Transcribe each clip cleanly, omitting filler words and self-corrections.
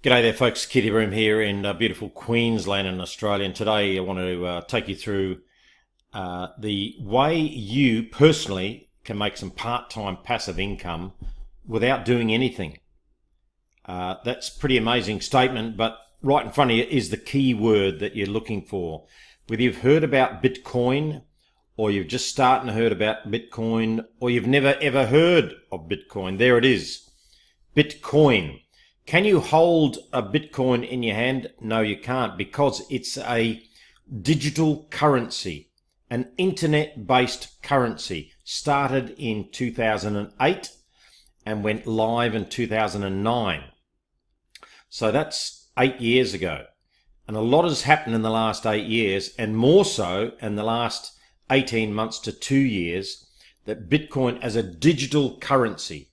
G'day there folks, Keithy Broome here in beautiful Queensland in Australia, and today I want to take you through the way you personally can make some part-time passive income without doing anything. That's a pretty amazing statement, but right in front of you is the key word that you're looking for. Whether you've heard about Bitcoin, or you've just starting to heard about Bitcoin, or you've never ever heard of Bitcoin, there it is, Bitcoin. Can you hold a Bitcoin in your hand? No, you can't, because it's a digital currency, an internet-based currency, started in 2008 and went live in 2009. So that's 8 years ago. And a lot has happened in the last 8 years, and more so in the last 18 months to 2 years, that Bitcoin as a digital currency,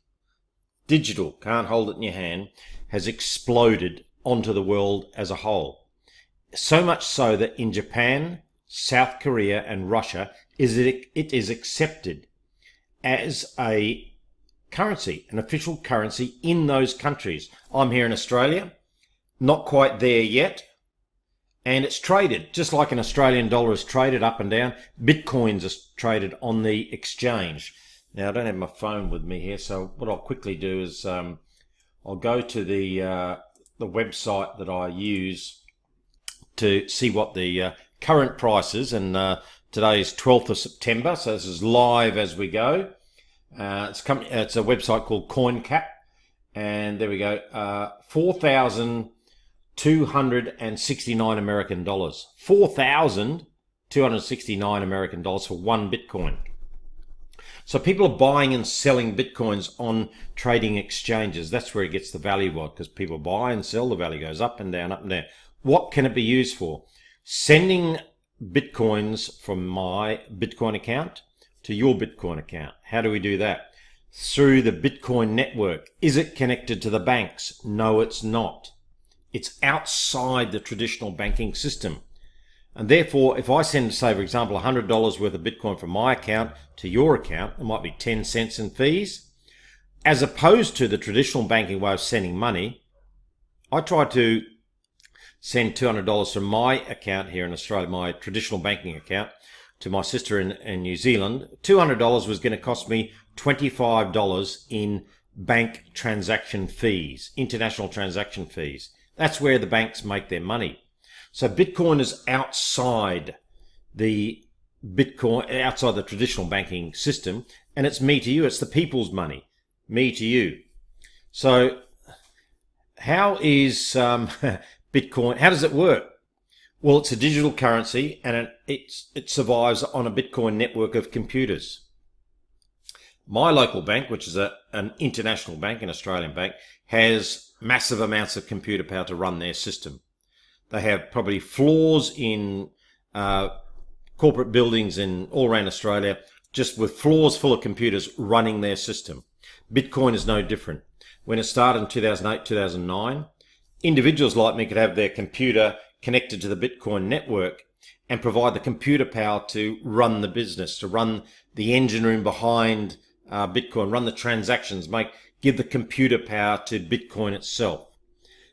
digital, can't hold it in your hand, has exploded onto the world as a whole. So much so that in Japan, South Korea and Russia, it is accepted as a currency, an official currency in those countries. I'm here in Australia, not quite there yet, and it's traded just like an Australian dollar is traded up and down. Bitcoins are traded on the exchange. Now, I don't have my phone with me here, so what I'll quickly do is I'll go to the website that I use to see what the current price is, and today is 12th of September, so this is live as we go. It's a website called CoinCap, and there we go, 4,269 American dollars. 4,269 American dollars for one Bitcoin. So people are buying and selling Bitcoins on trading exchanges. That's where it gets the value of, because people buy and sell, the value goes up and down, up and down. What can it be used for? Sending Bitcoins from my Bitcoin account to your Bitcoin account. How do we do that? Through the Bitcoin network. Is it connected to the banks? No, it's not. It's outside the traditional banking system. And therefore, if I send, say, for example, $100 worth of Bitcoin from my account to your account, it might be 10 cents in fees. As opposed to the traditional banking way of sending money, I try to send $200 from my account here in Australia, my traditional banking account, to my sister in New Zealand. $200 was going to cost me $25 in bank transaction fees, international transaction fees. That's where the banks make their money. So Bitcoin is outside the traditional banking system, and it's me to you. It's the people's money, me to you. So how is Bitcoin? How does it work? Well, it's a digital currency, and it survives on a Bitcoin network of computers. My local bank, which is an international bank, an Australian bank, has massive amounts of computer power to run their system. They have probably floors in corporate buildings all around Australia, just with floors full of computers running their system. Bitcoin is no different. When it started in 2008, 2009, individuals like me could have their computer connected to the Bitcoin network and provide the computer power to run the business, to run the engine room behind Bitcoin, run the transactions, give the computer power to Bitcoin itself.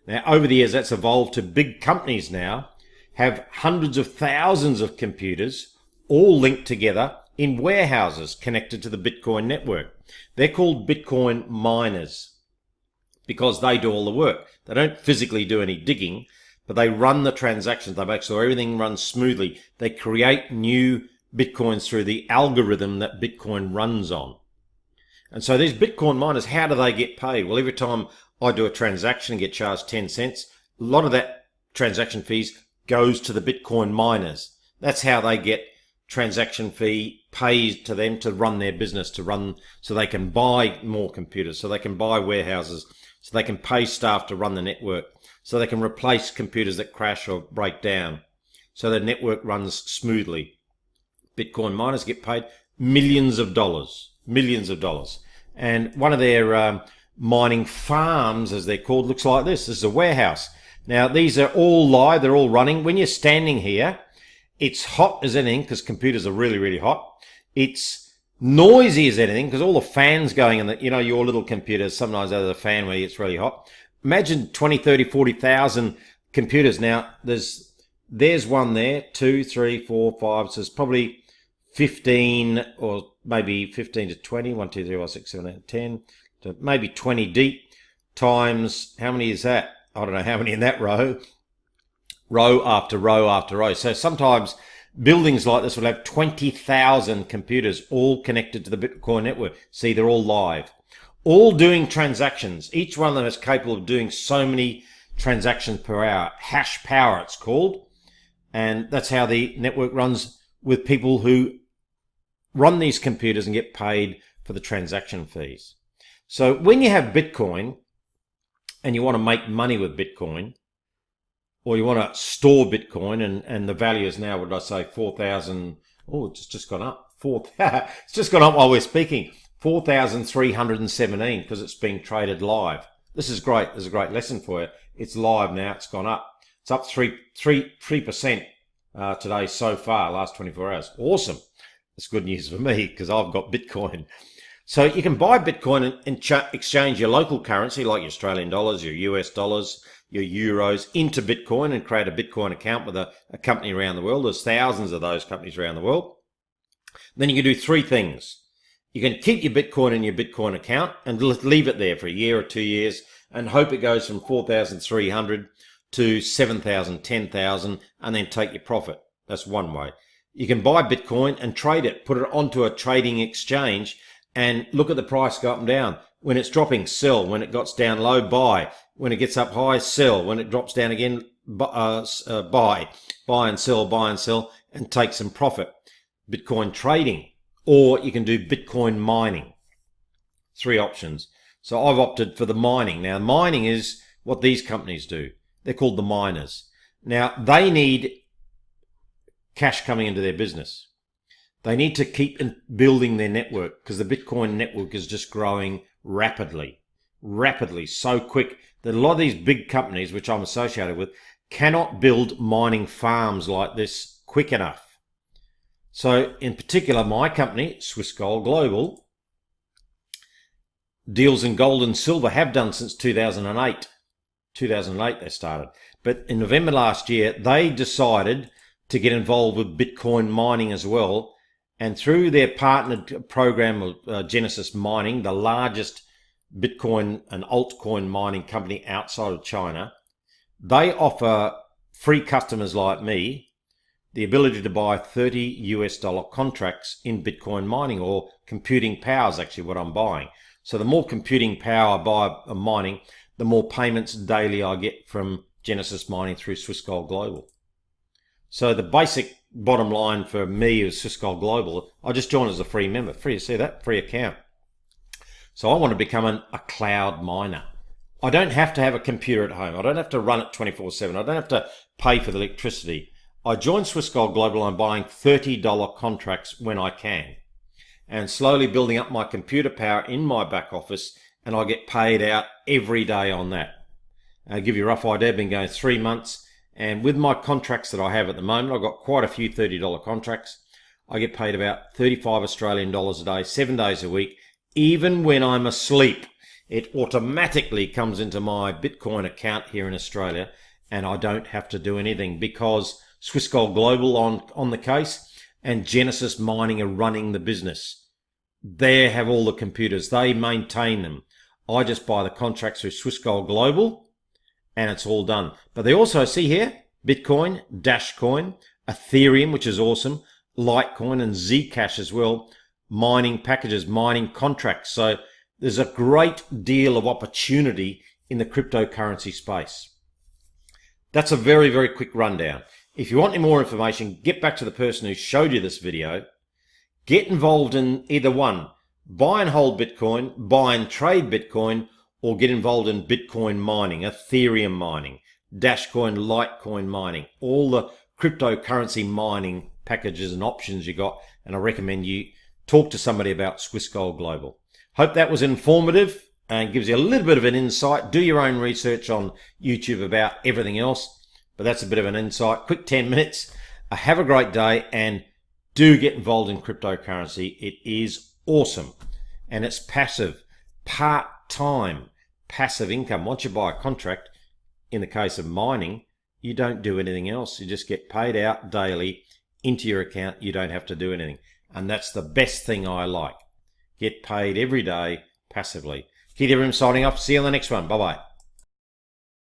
Now, over the years, that's evolved to big companies now have hundreds of thousands of computers all linked together in warehouses connected to the Bitcoin network. They're called Bitcoin miners because they do all the work. They don't physically do any digging, but they run the transactions. They make sure everything runs smoothly. They create new Bitcoins through the algorithm that Bitcoin runs on. And so these Bitcoin miners, how do they get paid? Well, every time I do a transaction and get charged 10 cents, a lot of that transaction fees goes to the Bitcoin miners. That's how they get transaction fee paid to them to run their business, so they can buy more computers, so they can buy warehouses, so they can pay staff to run the network, so they can replace computers that crash or break down, so the network runs smoothly. Bitcoin miners get paid millions of dollars. And one of their mining farms, as they're called, looks like this. This is a warehouse. Now, these are all live. They're all running. When you're standing here, it's hot as anything because computers are really, really hot. It's noisy as anything because all the fans going in your little computers, sometimes there's a fan where it's really hot. imagine 20, 30, 40,000 computers. Now, there's one there, 2, 3, 4, 5. So it's probably 15 or maybe 15 to 20. 1, 2, 3, 4, 5, 6, 7, 8, 10. So maybe 20 deep times, how many is that? I don't know how many in that row. Row after row after row. So sometimes buildings like this will have 20,000 computers all connected to the Bitcoin network. See, they're all live. All doing transactions. Each one of them is capable of doing so many transactions per hour. Hash power, it's called. And that's how the network runs, with people who run these computers and get paid for the transaction fees. So when you have Bitcoin and you want to make money with Bitcoin, or you want to store Bitcoin, and the value is now, what did I say, 4,000, oh, it's just gone up. It's just gone up while we're speaking. 4,317 because it's being traded live. This is great. There's a great lesson for you. It's live now. It's gone up. It's up 3% today so far, last 24 hours. Awesome. That's good news for me because I've got Bitcoin. So you can buy Bitcoin and exchange your local currency like your Australian dollars, your US dollars, your euros into Bitcoin and create a Bitcoin account with a company around the world. There's thousands of those companies around the world. Then you can do three things. You can keep your Bitcoin in your Bitcoin account and leave it there for a year or 2 years and hope it goes from 4,300 to 7,000, 10,000, and then take your profit. That's one way. You can buy Bitcoin and trade it, put it onto a trading exchange and look at the price go up and down. When it's dropping, sell. When it gets down low, buy. When it gets up high, sell. When it drops down again, buy. Buy and sell, and take some profit. Bitcoin trading. Or you can do Bitcoin mining. Three options. So I've opted for the mining. Now, mining is what these companies do. They're called the miners. Now, they need cash coming into their business. They need to keep building their network because the Bitcoin network is just growing rapidly, so quick that a lot of these big companies, which I'm associated with, cannot build mining farms like this quick enough. So in particular, my company, Swiss Gold Global, deals in gold and silver, have done since 2008. 2008 they started. But in November last year, they decided to get involved with Bitcoin mining as well. And through their partnered program of Genesis Mining, the largest Bitcoin and altcoin mining company outside of China, they offer free customers like me the ability to buy $30 contracts in Bitcoin mining, or computing power is actually what I'm buying. So the more computing power I buy mining, the more payments daily I get from Genesis Mining through Swiss Gold Global. So the basic bottom line for me is Swiss Gold Global. I just joined as a free member. Free to see that, free account. So I want to become a cloud miner. I don't have to have a computer at home. I don't have to run it 24/7. I don't have to pay for the electricity. I joined Swiss Gold Global. I'm buying $30 contracts when I can, and slowly building up my computer power in my back office, and I get paid out every day on that. I'll give you a rough idea. I've been going 3 months, and with my contracts that I have at the moment, I've got quite a few $30 contracts. I get paid about 35 Australian dollars a day, 7 days a week. Even when I'm asleep, it automatically comes into my Bitcoin account here in Australia, and I don't have to do anything because Swiss Gold Global on the case and Genesis Mining are running the business. They have all the computers. They maintain them. I just buy the contracts through Swiss Gold Global and it's all done. But they also see here Bitcoin, Dashcoin, Ethereum, which is awesome, Litecoin and Zcash as well, mining packages, mining contracts. So there's a great deal of opportunity in the cryptocurrency space. That's a very, very quick rundown. If you want any more information, get back to the person who showed you this video. Get involved in either one. Buy and hold Bitcoin, buy and trade Bitcoin, or get involved in Bitcoin mining, Ethereum mining, Dashcoin, Litecoin mining, all the cryptocurrency mining packages and options you got. And I recommend you talk to somebody about Swiss Gold Global. Hope that was informative and gives you a little bit of an insight. Do your own research on YouTube about everything else. But that's a bit of an insight. Quick 10 minutes. Have a great day and do get involved in cryptocurrency. It is awesome and it's passive, part-time, passive income. Once you buy a contract, in the case of mining, you don't do anything else. You just get paid out daily into your account. You don't have to do anything. And that's the best thing I like. Get paid every day passively. Keithy Broome signing off. See you on the next one. Bye-bye.